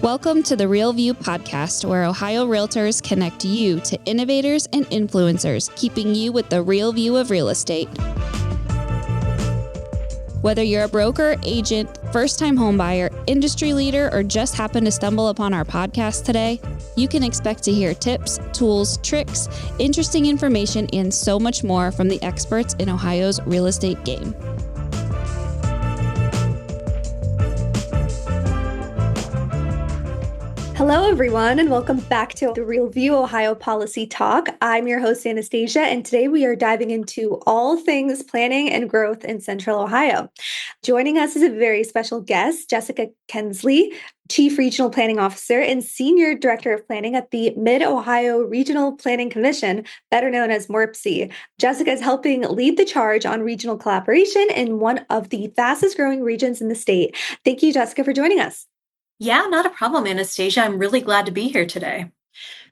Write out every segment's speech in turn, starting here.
Welcome to the Real View podcast, where Ohio Realtors connect you to innovators and influencers, keeping you with the real view of real estate. Whether you're a broker, agent, first-time homebuyer, industry leader, or just happen to stumble upon our podcast today, you can expect to hear tips, tools, tricks, interesting information, and so much more from the experts in Ohio's real estate game. Hello, everyone, and welcome back to the Real View Ohio Policy Talk. I'm your host, Anastasia, and today we are diving into all things planning and growth in Central Ohio. Joining us is a very special guest, Jessica Kuenzli, Chief Regional Planning Officer and Senior Director of Planning at the Mid-Ohio Regional Planning Commission, better known as MORPC. Jessica is helping lead the charge on regional collaboration in one of the fastest growing regions in the state. Thank you, Jessica, for joining us. Yeah, not a problem, Anastasia. I'm really glad to be here today.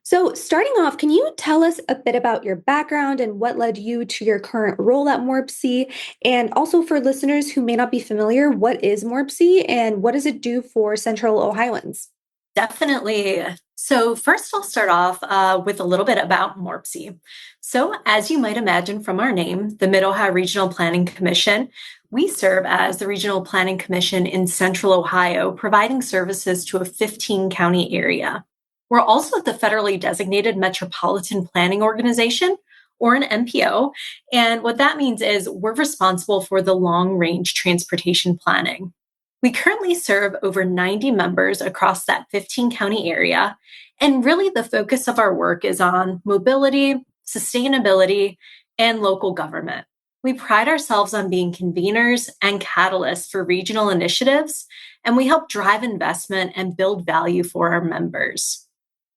So starting off, can you tell us a bit about your background and what led you to your current role at MORPC? And also for listeners who may not be familiar, what is MORPC and what does it do for Central Ohioans? Definitely. So first, I'll start off with a little bit about MORPC. So as you might imagine from our name, the Mid-Ohio Regional Planning Commission, we serve as the Regional Planning Commission in Central Ohio, providing services to a 15-county area. We're also the federally designated Metropolitan Planning Organization, or an MPO. And what that means is we're responsible for the long-range transportation planning. We currently serve over 90 members across that 15-county area. And really the focus of our work is on mobility, sustainability, and local government. We pride ourselves on being conveners and catalysts for regional initiatives, and we help drive investment and build value for our members.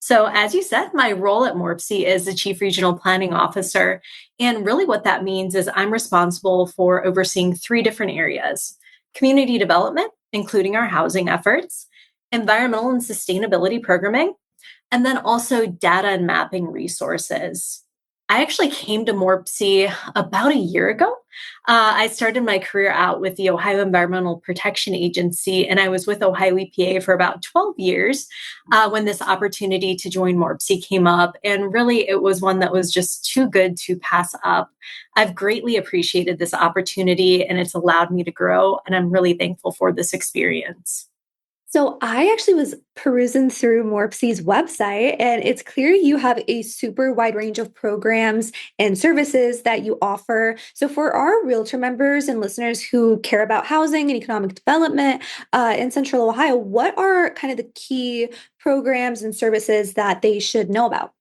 So as you said, my role at MORPC is the Chief Regional Planning Officer. And really what that means is I'm responsible for overseeing three different areas: community development, including our housing efforts, environmental and sustainability programming, and then also data and mapping resources. I actually came to MORPC about a year ago. I started my career out with the Ohio Environmental Protection Agency, and I was with Ohio EPA for about 12 years when this opportunity to join MORPC came up. And really, it was one that was just too good to pass up. I've greatly appreciated this opportunity, and it's allowed me to grow, and I'm really thankful for this experience. So I actually was perusing through MORPC's website, and it's clear you have a super wide range of programs and services that you offer. So for our realtor members and listeners who care about housing and economic development in Central Ohio, what are kind of the key programs and services that they should know about?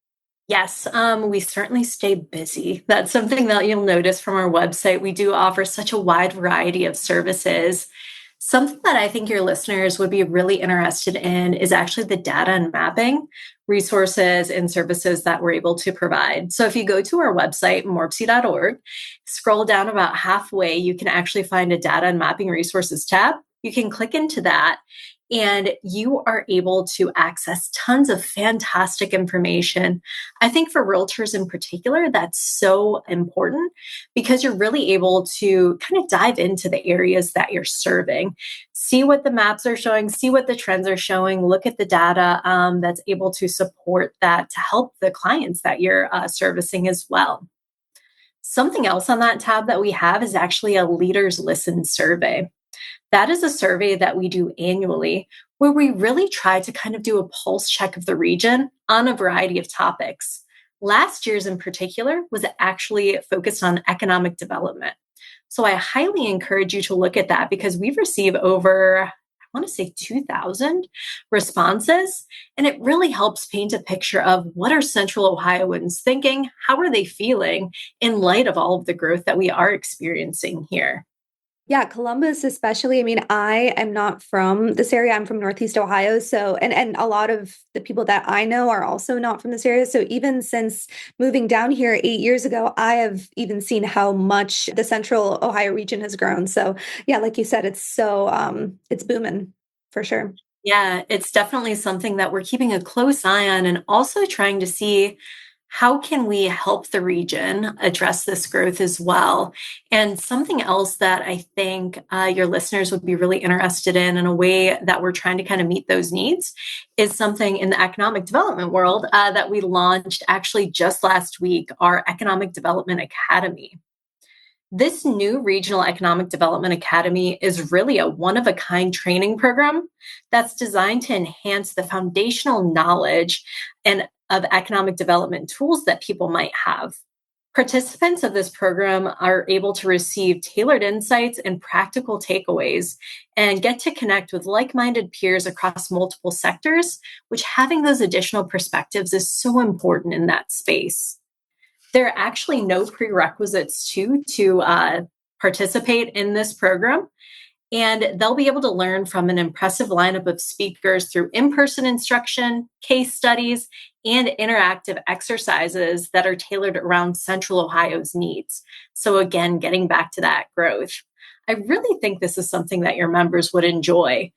Yes, we certainly stay busy. That's something that you'll notice from our website. We do offer such a wide variety of services. Something that I think your listeners would be really interested in is actually the data and mapping resources and services that we're able to provide. So if you go to our website, morpc.org, scroll down about halfway, you can actually find a data and mapping resources tab. You can click into that, and you are able to access tons of fantastic information. I think for realtors in particular, that's so important because you're really able to kind of dive into the areas that you're serving, see what the maps are showing, see what the trends are showing, look at the data that's able to support that to help the clients that you're servicing as well. Something else on that tab that we have is actually a Leaders Listen survey. That is a survey that we do annually where we really try to kind of do a pulse check of the region on a variety of topics. Last year's in particular was actually focused on economic development. So I highly encourage you to look at that because we've received over, I want to say 2,000 responses, and it really helps paint a picture of what are Central Ohioans thinking, how are they feeling in light of all of the growth that we are experiencing here. Yeah, Columbus especially. I mean, I am not from this area. I'm from Northeast Ohio. So, and a lot of the people that I know are also not from this area. So even since moving down here 8 years ago, I have even seen how much the Central Ohio region has grown. So yeah, like you said, it's booming for sure. Yeah, it's definitely something that we're keeping a close eye on and also trying to see how can we help the region address this growth as well? And something else that I think your listeners would be really interested in a way that we're trying to kind of meet those needs is something in the economic development world that we launched actually just last week, our Economic Development Academy. This new Regional Economic Development Academy is really a one-of-a-kind training program that's designed to enhance the foundational knowledge and of economic development tools that people might have. Participants of this program are able to receive tailored insights and practical takeaways and get to connect with like-minded peers across multiple sectors, which having those additional perspectives is so important in that space. There are actually no prerequisites to participate in this program, and they'll be able to learn from an impressive lineup of speakers through in-person instruction, case studies, and interactive exercises that are tailored around Central Ohio's needs. So again, getting back to that growth. I really think this is something that your members would enjoy.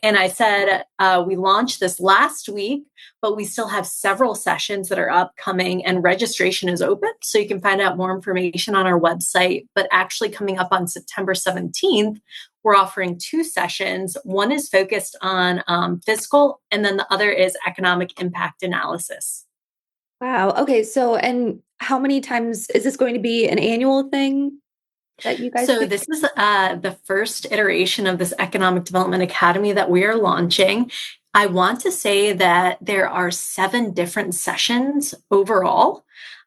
And I said we launched this last week, but we still have several sessions that are upcoming and registration is open. So you can find out more information on our website. But actually coming up on September 17th, we're offering 2 sessions. One is focused on fiscal, and then the other is economic impact analysis. Wow. Okay. So, and how many times is this going to be an annual thing that you guys So do? this is the first iteration of this Economic Development Academy that we are launching. I want to say that there are 7 different sessions overall.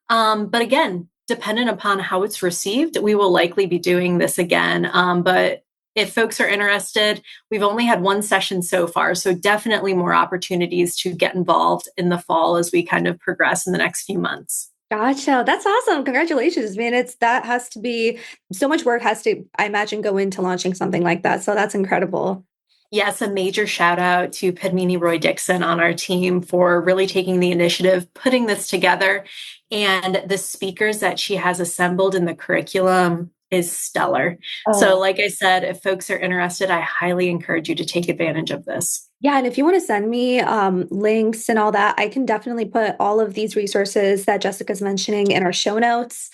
But again, dependent upon how it's received, we will likely be doing this again. But if folks are interested, we've only had 1 session so far. So definitely more opportunities to get involved in the fall as we kind of progress in the next few months. Gotcha. That's awesome. Congratulations, man. That has to be so much work has to, I imagine, go into launching something like that. So that's incredible. Yes, a major shout out to Padmini Roy Dixon on our team for really taking the initiative, putting this together. And the speakers that she has assembled in the curriculum is stellar. So, Oh, like I said, if folks are interested, I highly encourage you to take advantage of this. yeah. And if you want to send me links and all that, I can definitely put all of these resources that Jessica's mentioning in our show notes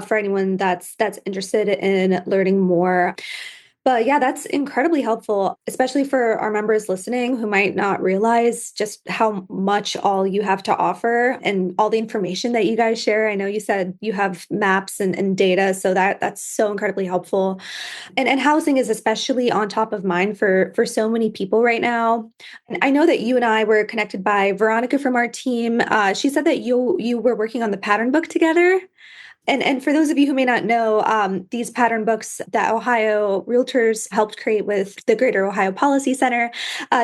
for anyone that's interested in learning more. But yeah, that's incredibly helpful, especially for our members listening who might not realize just how much all you have to offer and all the information that you guys share. I know you said you have maps and data, so that's so incredibly helpful. And housing is especially on top of mind for so many people right now. And I know that you and I were connected by Veronica from our team. She said that you were working on the pattern book together. And for those of you who may not know, these pattern books that Ohio Realtors helped create with the Greater Ohio Policy Center,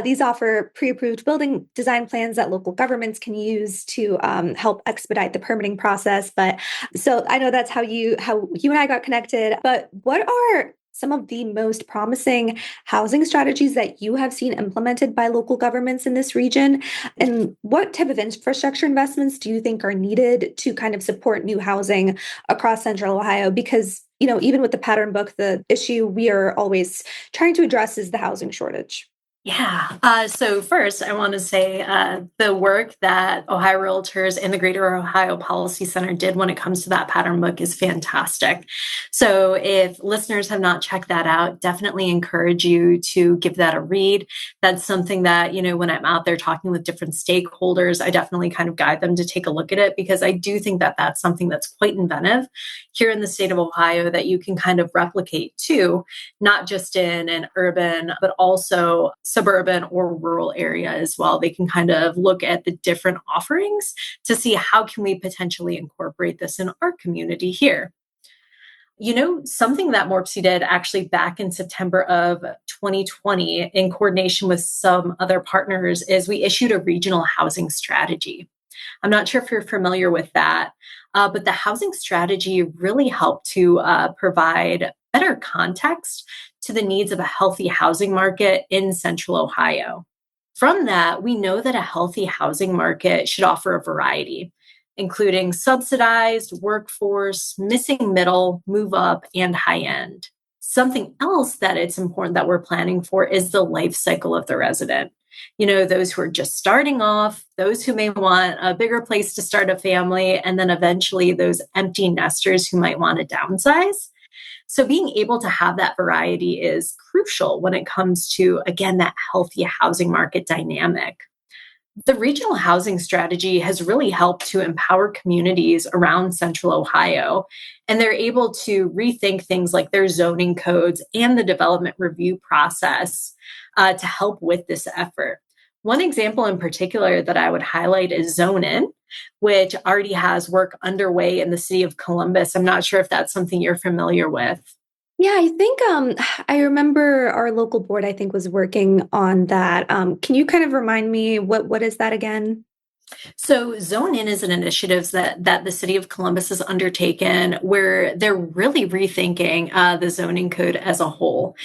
these offer pre-approved building design plans that local governments can use to help expedite the permitting process. But so I know that's how you and I got connected. But what are some of the most promising housing strategies that you have seen implemented by local governments in this region? And what type of infrastructure investments do you think are needed to kind of support new housing across Central Ohio? Because, even with the pattern book, the issue we are always trying to address is the housing shortage. Yeah. So first, I want to say the work that Ohio Realtors and the Greater Ohio Policy Center did when it comes to that pattern book is fantastic. So if listeners have not checked that out, definitely encourage you to give that a read. That's something that, when I'm out there talking with different stakeholders, I definitely kind of guide them to take a look at it because I do think that that's something that's quite inventive here in the state of Ohio that you can kind of replicate too, not just in an urban, but also suburban or rural area as well. They can kind of look at the different offerings to see how can we potentially incorporate this in our community here. Something that MORPC did actually back in September of 2020 in coordination with some other partners is we issued a regional housing strategy. I'm not sure if you're familiar with that, but the housing strategy really helped to provide better context to the needs of a healthy housing market in Central Ohio. From that, we know that a healthy housing market should offer a variety, including subsidized, workforce, missing middle, move up, and high end. Something else that it's important that we're planning for is the life cycle of the resident. Those who are just starting off, those who may want a bigger place to start a family, and then eventually those empty nesters who might want to downsize. So being able to have that variety is crucial when it comes to, again, that healthy housing market dynamic. The regional housing strategy has really helped to empower communities around central Ohio, and they're able to rethink things like their zoning codes and the development review process to help with this effort. One example in particular that I would highlight is Zone In, which already has work underway in the city of Columbus. I'm not sure if that's something you're familiar with. Yeah, I think I remember our local board, I think, was working on that. Can you kind of remind me what is that again? So Zone In is an initiative that the city of Columbus has undertaken where they're really rethinking the zoning code as a whole.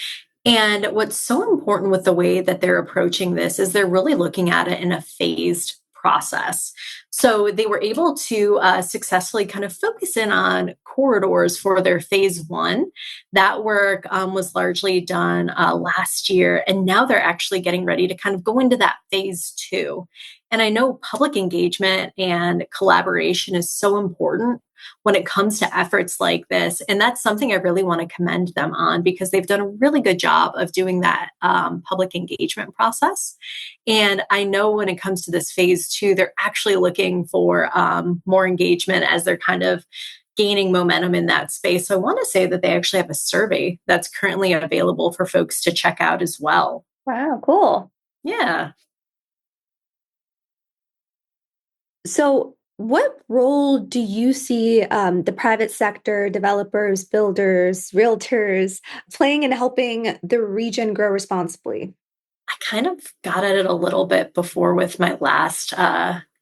And what's so important with the way that they're approaching this is they're really looking at it in a phased process. So they were able to successfully kind of focus in on corridors for their phase one. That work was largely done last year, and now they're actually getting ready to kind of go into that phase two. And I know public engagement and collaboration is so important when it comes to efforts like this. And that's something I really want to commend them on because they've done a really good job of doing that public engagement process. And I know when it comes to this phase two, they're actually looking for more engagement as they're kind of gaining momentum in that space. So I want to say that they actually have a survey that's currently available for folks to check out as well. Wow, cool. Yeah. So, what role do you see the private sector, developers, builders, realtors playing in helping the region grow responsibly? I kind of got at it a little bit before with my last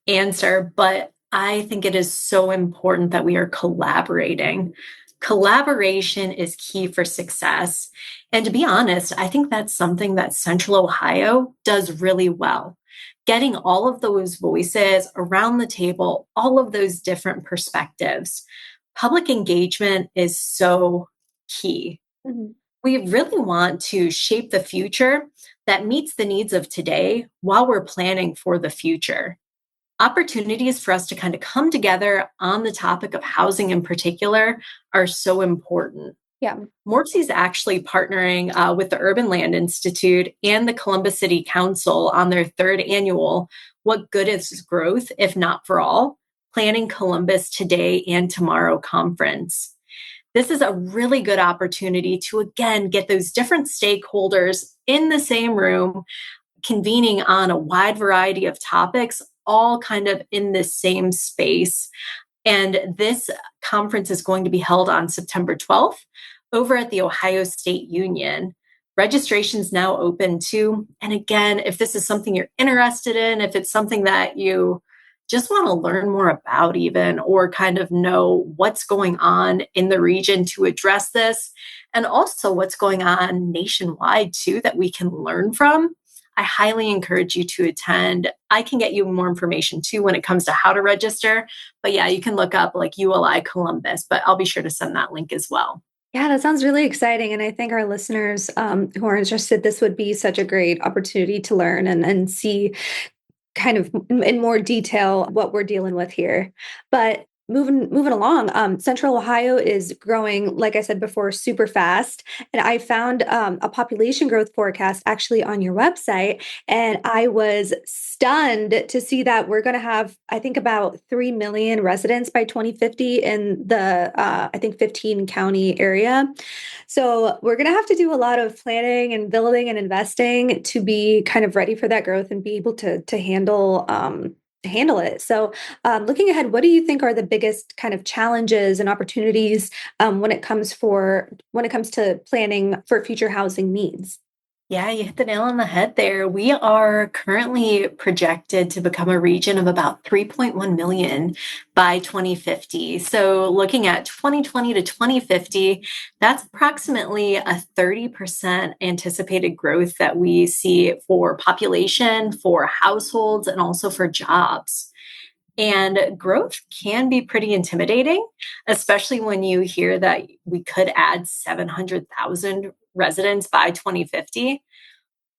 answer, but I think it is so important that we are collaborating. Collaboration is key for success. And to be honest, I think that's something that Central Ohio does really well. Getting all of those voices around the table, all of those different perspectives. Public engagement is so key. Mhm. We really want to shape the future that meets the needs of today while we're planning for the future. Opportunities for us to kind of come together on the topic of housing in particular are so important. Yeah. MORPC is actually partnering with the Urban Land Institute and the Columbus City Council on their third annual What Good is Growth, If Not for All? Planning Columbus Today and Tomorrow conference. This is a really good opportunity to, again, get those different stakeholders in the same room, convening on a wide variety of topics, all kind of in this same space. And this conference is going to be held on September 12th over at the Ohio State Union. Registration's now open too. And again, if this is something you're interested in, if it's something that you just want to learn more about even, or kind of know what's going on in the region to address this, and also what's going on nationwide too, that we can learn from, I highly encourage you to attend. I can get you more information too when it comes to how to register. But yeah, you can look up like ULI Columbus, but I'll be sure to send that link as well. Yeah, that sounds really exciting. And I think our listeners who are interested, this would be such a great opportunity to learn and see kind of in more detail what we're dealing with here. But moving along, Central Ohio is growing, like I said before, super fast. And I found a population growth forecast actually on your website, and I was stunned to see that we're going to have, I think, about 3 million residents by 2050 in the I think 15 county area. So we're going to have to do a lot of planning and building and investing to be kind of ready for that growth and be able to handle it. So, looking ahead, what do you think are the biggest kind of challenges and opportunities when it comes to planning for future housing needs? Yeah, you hit the nail on the head there. We are currently projected to become a region of about 3.1 million by 2050. So looking at 2020 to 2050, that's approximately a 30% anticipated growth that we see for population, for households, and also for jobs. And growth can be pretty intimidating, especially when you hear that we could add 700,000 residents by 2050.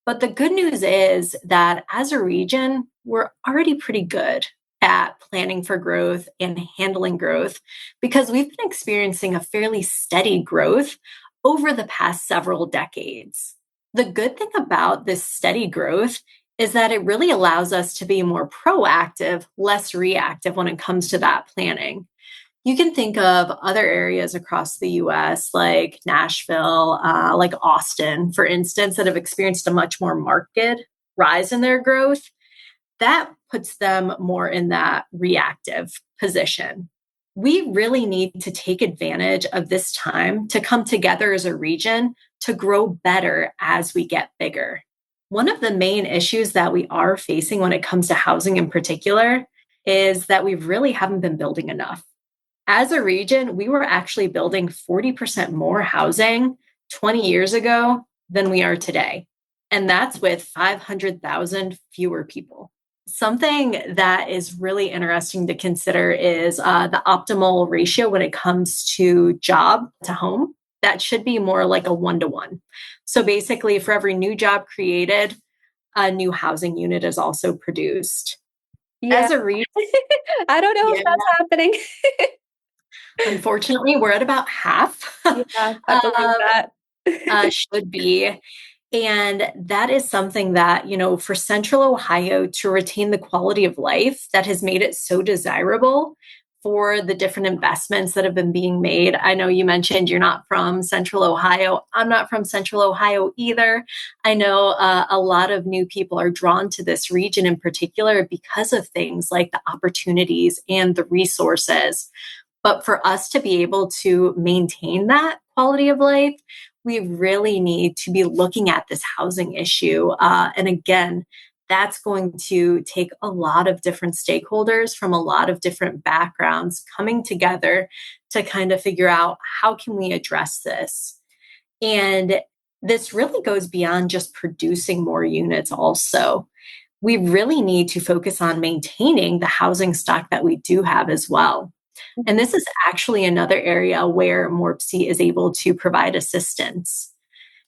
But the good news is that as a region, we're already pretty good at planning for growth and handling growth because we've been experiencing a fairly steady growth over the past several decades. The good thing about this steady growth is that it really allows us to be more proactive, less reactive when it comes to that planning. You can think of other areas across the US, like Nashville, like Austin, for instance, that have experienced a much more marked rise in their growth. That puts them more in that reactive position. We really need to take advantage of this time to come together as a region to grow better as we get bigger. One of the main issues that we are facing when it comes to housing in particular is that we really haven't been building enough. As a region, we were actually building 40% more housing 20 years ago than we are today. And that's with 500,000 fewer people. Something that is really interesting to consider is the optimal ratio when it comes to job to home. That should be more like a 1-to-1. So basically, for every new job created, a new housing unit is also produced. Yeah. As a region, I don't know if that's happening. unfortunately, we're at about half. Yeah, I believe that. Should be. And that is something that, for Central Ohio to retain the quality of life that has made it so desirable for the different investments that have been being made. I know you mentioned you're not from Central Ohio. I'm not from Central Ohio either. I know a lot of new people are drawn to this region in particular because of things like the opportunities and the resources. But for us to be able to maintain that quality of life, we really need to be looking at this housing issue. And again, that's going to take a lot of different stakeholders from a lot of different backgrounds coming together to kind of figure out how can we address this. And this really goes beyond just producing more units also. We really need to focus on maintaining the housing stock that we do have as well. And this is actually another area where MORPC is able to provide assistance.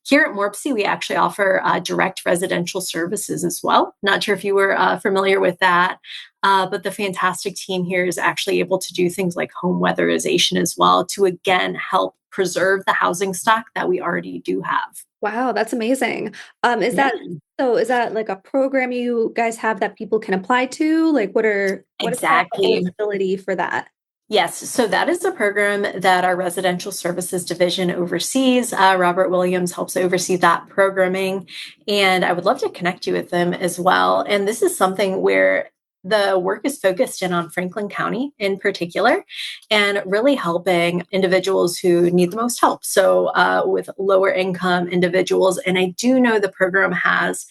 Here at MORPC, we actually offer direct residential services as well. Not sure if you were familiar with that, but the fantastic team here is actually able to do things like home weatherization as well to, again, help preserve the housing stock that we already do have. Wow, that's amazing. Is Yeah, that like a program you guys have that people can apply to? Like what is the exactly. eligibility for that? Yes, so that is a program that our residential services division oversees. Robert Williams helps oversee that programming, and I would love to connect you with them as well. And this is something where the work is focused in on Franklin County in particular, and really helping individuals who need the most help. So with lower income individuals, and I do know the program has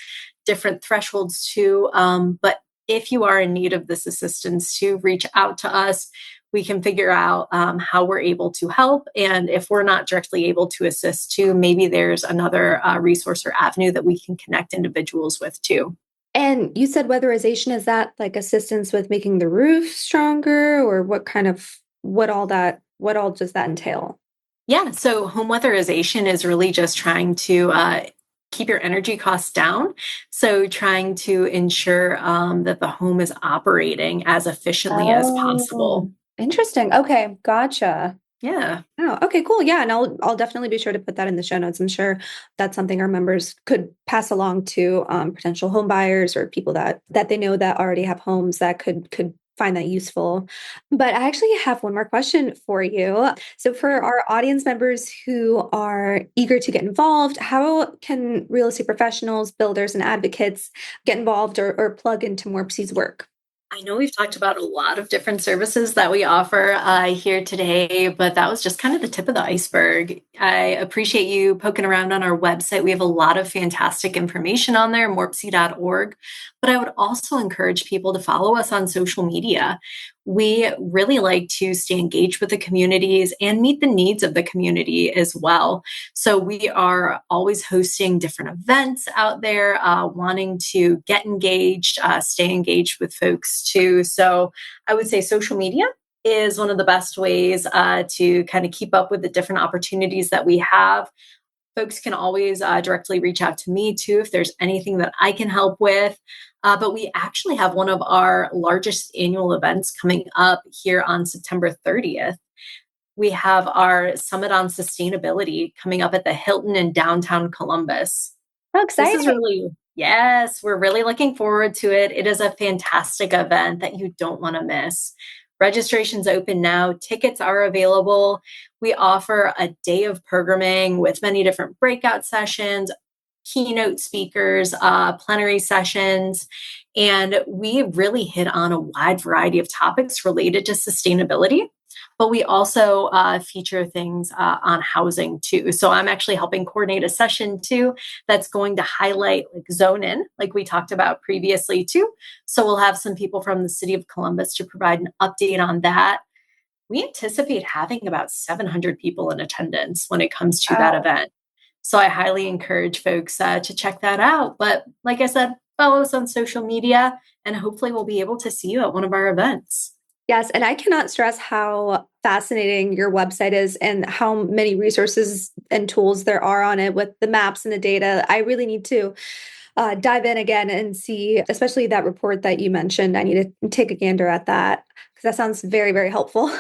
different thresholds too, but if you are in need of this assistance, to reach out to us. We can figure out how we're able to help. And if we're not directly able to assist too, maybe there's another resource or avenue that we can connect individuals with too. And you said weatherization, is that like assistance with making the roof stronger, or what all does that entail? Yeah, so home weatherization is really just trying to keep your energy costs down. So trying to ensure that the home is operating as efficiently as possible. Oh, interesting. Okay, gotcha. Yeah. Oh, okay, cool. Yeah, and I'll definitely be sure to put that in the show notes. I'm sure that's something our members could pass along to potential home buyers or people that they know that already have homes that could find that useful. But I actually have one more question for you. So for our audience members who are eager to get involved, how can real estate professionals, builders, and advocates get involved or plug into MORPC's work? I know we've talked about a lot of different services that we offer here today, but that was just kind of the tip of the iceberg. I appreciate you poking around on our website. We have a lot of fantastic information on there, morpc.org. But I would also encourage people to follow us on social media. We really like to stay engaged with the communities and meet the needs of the community as well. So we are always hosting different events out there, wanting to get engaged, stay engaged with folks too. So I would say social media is one of the best ways to kind of keep up with the different opportunities that we have. folks can always directly reach out to me too if there's anything that I can help with. But we actually have one of our largest annual events coming up here on September 30th. We have our Summit on Sustainability coming up at the Hilton in downtown Columbus. How exciting. This is really, yes, we're really looking forward to it. It is a fantastic event that you don't want to miss. Registration's open now. Tickets are available. We offer a day of programming with many different breakout sessions, keynote speakers, plenary sessions, and we really hit on a wide variety of topics related to sustainability. But we also feature things on housing too. So I'm actually helping coordinate a session too that's going to highlight like zone in, like we talked about previously too. So we'll have some people from the city of Columbus to provide an update on that. We anticipate having about 700 people in attendance when it comes to that event. So I highly encourage folks to check that out. But like I said, follow us on social media and hopefully we'll be able to see you at one of our events. Yes, and I cannot stress how fascinating your website is and how many resources and tools there are on it with the maps and the data. I really need to dive in again and see, especially that report that you mentioned. I need to take a gander at that because that sounds very, very helpful.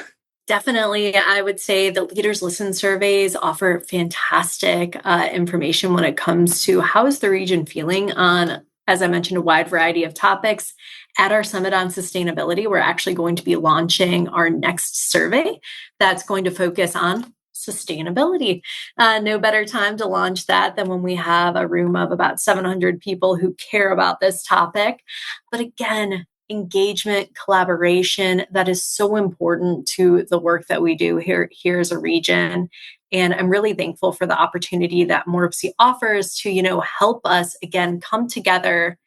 Definitely, I would say the Leaders Listen surveys offer fantastic information when it comes to how is the region feeling on, as I mentioned, a wide variety of topics. At our Summit on Sustainability, we're actually going to be launching our next survey that's going to focus on sustainability. No better time to launch that than when we have a room of about 700 people who care about this topic. But again, engagement, collaboration, that is so important to the work that we do here as a region. And I'm really thankful for the opportunity that MORPC offers to, help us, again, come together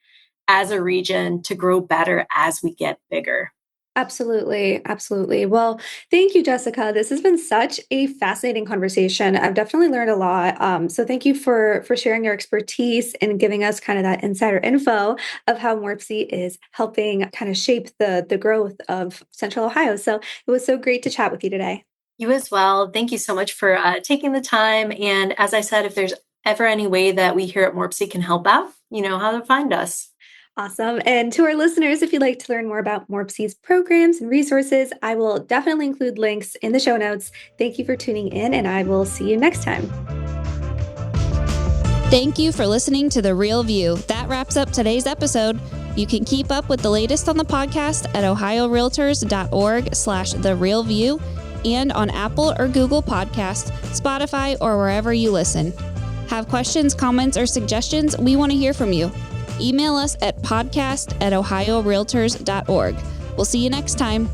as a region to grow better as we get bigger. Absolutely. Absolutely. Well, thank you, Jessica. This has been such a fascinating conversation. I've definitely learned a lot. So thank you for sharing your expertise and giving us kind of that insider info of how MORPC is helping kind of shape the growth of Central Ohio. So it was so great to chat with you today. You as well. Thank you so much for taking the time. And as I said, if there's ever any way that we here at MORPC can help out, you know how to find us. Awesome. And to our listeners, if you'd like to learn more about MORPC's programs and resources, I will definitely include links in the show notes. Thank you for tuning in, and I will see you next time. Thank you for listening to The Real View. That wraps up today's episode. You can keep up with the latest on the podcast at ohiorealtors.org/therealview and on Apple or Google Podcasts, Spotify, or wherever you listen. Have questions, comments, or suggestions? We want to hear from you. Email us at podcast@ohiorealtors.org. We'll see you next time.